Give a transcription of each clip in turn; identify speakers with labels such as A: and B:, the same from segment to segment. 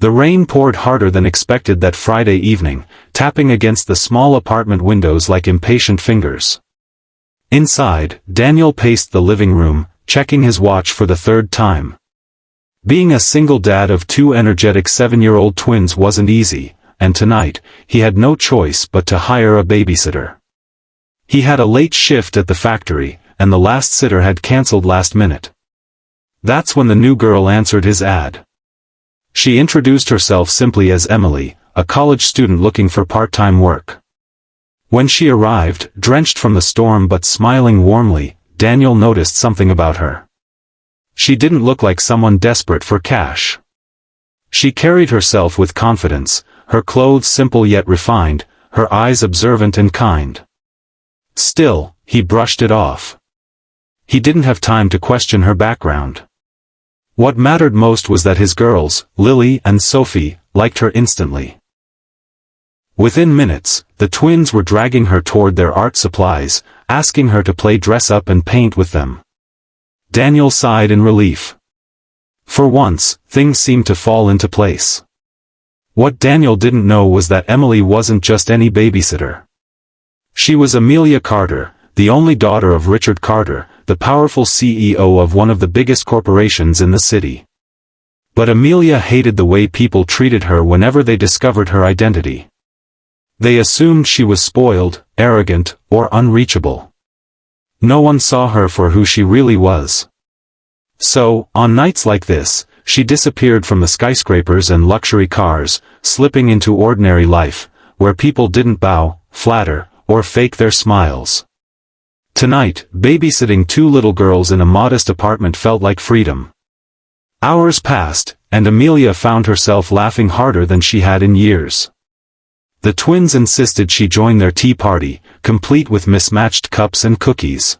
A: The rain poured harder than expected that Friday evening, tapping against the small apartment windows like impatient fingers. Inside, Daniel paced the living room, checking his watch for the third time. Being a single dad of two energetic 7-year-old twins wasn't easy, and tonight, he had no choice but to hire a babysitter. He had a late shift at the factory, and the last sitter had cancelled last minute. That's when the new girl answered his ad. She introduced herself simply as Emily, a college student looking for part-time work. When she arrived, drenched from the storm but smiling warmly, Daniel noticed something about her. She didn't look like someone desperate for cash. She carried herself with confidence, her clothes simple yet refined, her eyes observant and kind. Still, he brushed it off. He didn't have time to question her background. What mattered most was that his girls, Lily and Sophie, liked her instantly. Within minutes, the twins were dragging her toward their art supplies, asking her to play dress-up and paint with them. Daniel sighed in relief. For once, things seemed to fall into place. What Daniel didn't know was that Emily wasn't just any babysitter. She was Amelia Carter, the only daughter of Richard Carter, the powerful CEO of one of the biggest corporations in the city. But Amelia hated the way people treated her whenever they discovered her identity. They assumed she was spoiled, arrogant, or unreachable. No one saw her for who she really was. So, on nights like this, she disappeared from the skyscrapers and luxury cars, slipping into ordinary life, where people didn't bow, flatter, or fake their smiles. Tonight, babysitting two little girls in a modest apartment felt like freedom. Hours passed, and Amelia found herself laughing harder than she had in years. The twins insisted she join their tea party, complete with mismatched cups and cookies.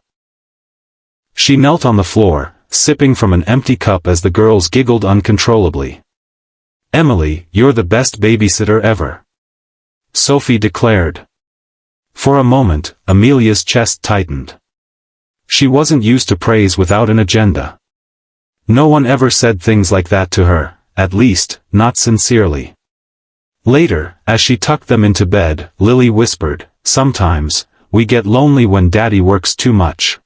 A: She knelt on the floor, sipping from an empty cup as the girls giggled uncontrollably. "Emily, you're the best babysitter ever," Sophie declared. For a moment, Amelia's chest tightened. She wasn't used to praise without an agenda. No one ever said things like that to her, at least, not sincerely. Later, as she tucked them into bed, Lily whispered, "Sometimes, we get lonely when Daddy works too much.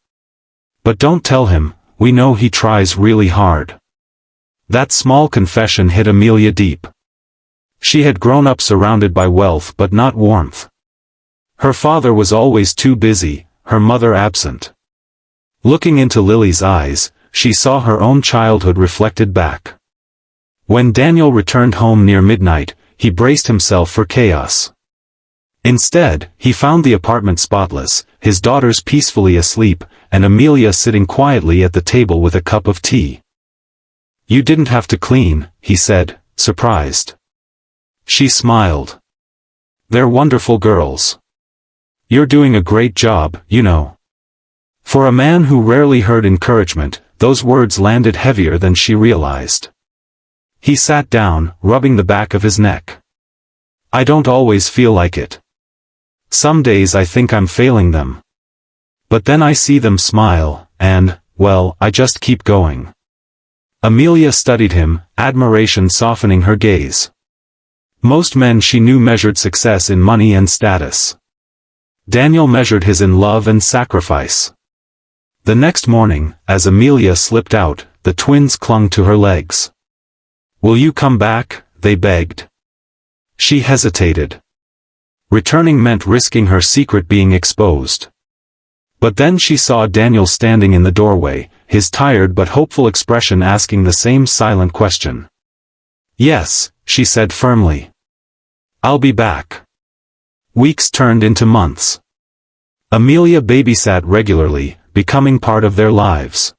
A: But don't tell him, we know he tries really hard." That small confession hit Amelia deep. She had grown up surrounded by wealth but not warmth. Her father was always too busy, her mother absent. Looking into Lily's eyes, she saw her own childhood reflected back. When Daniel returned home near midnight, he braced himself for chaos. Instead, he found the apartment spotless, his daughters peacefully asleep, and Amelia sitting quietly at the table with a cup of tea. "You didn't have to clean," he said, surprised. She smiled. "They're wonderful girls. You're doing a great job, you know." For a man who rarely heard encouragement, those words landed heavier than she realized. He sat down, rubbing the back of his neck. "I don't always feel like it. Some days I think I'm failing them. But then I see them smile, and, well, I just keep going." Amelia studied him, admiration softening her gaze. Most men she knew measured success in money and status. Daniel measured his in love and sacrifice. The next morning, as Amelia slipped out, the twins clung to her legs. "Will you come back?" they begged. She hesitated. Returning meant risking her secret being exposed. But then she saw Daniel standing in the doorway, his tired but hopeful expression asking the same silent question. "Yes," she said firmly. "I'll be back." Weeks turned into months. Amelia babysat regularly, becoming part of their lives.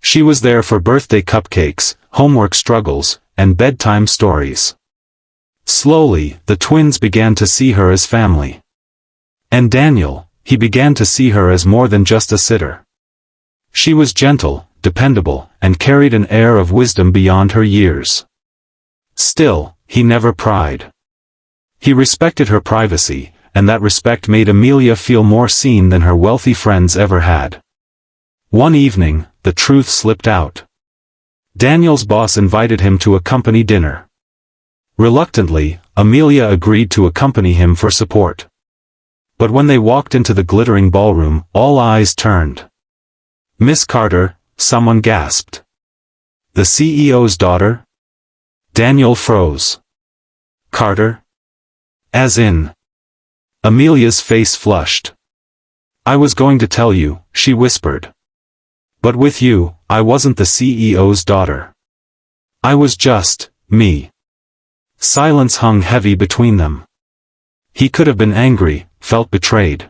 A: She was there for birthday cupcakes, homework struggles, and bedtime stories. Slowly, the twins began to see her as family. And Daniel, he began to see her as more than just a sitter. She was gentle, dependable, and carried an air of wisdom beyond her years. Still, he never pried. He respected her privacy, and that respect made Amelia feel more seen than her wealthy friends ever had. One evening, the truth slipped out. Daniel's boss invited him to a company dinner. Reluctantly, Amelia agreed to accompany him for support. But when they walked into the glittering ballroom, all eyes turned. "Miss Carter," someone gasped. "The CEO's daughter?" Daniel froze. "Carter? As in?" Amelia's face flushed. "I was going to tell you," she whispered. "But with you, I wasn't the CEO's daughter. I was just me." Silence hung heavy between them. He could have been angry, felt betrayed.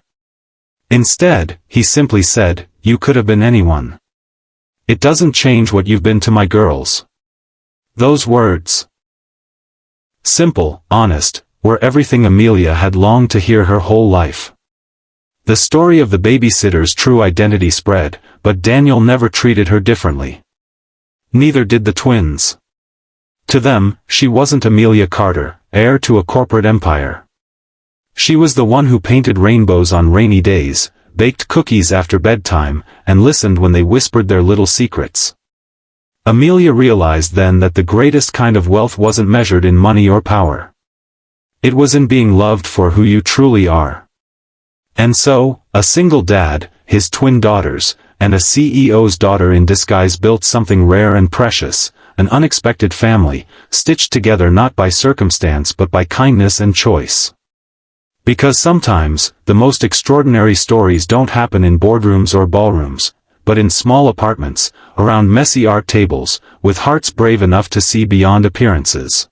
A: Instead, he simply said, "You could have been anyone. It doesn't change what you've been to my girls." Those words, simple, honest, were everything Amelia had longed to hear her whole life. The story of the babysitter's true identity spread, but Daniel never treated her differently. Neither did the twins. To them, she wasn't Amelia Carter, heir to a corporate empire. She was the one who painted rainbows on rainy days, baked cookies after bedtime, and listened when they whispered their little secrets. Amelia realized then that the greatest kind of wealth wasn't measured in money or power. It was in being loved for who you truly are. And so, a single dad, his twin daughters, and a CEO's daughter in disguise built something rare and precious, an unexpected family, stitched together not by circumstance but by kindness and choice. Because sometimes, the most extraordinary stories don't happen in boardrooms or ballrooms, but in small apartments, around messy art tables, with hearts brave enough to see beyond appearances.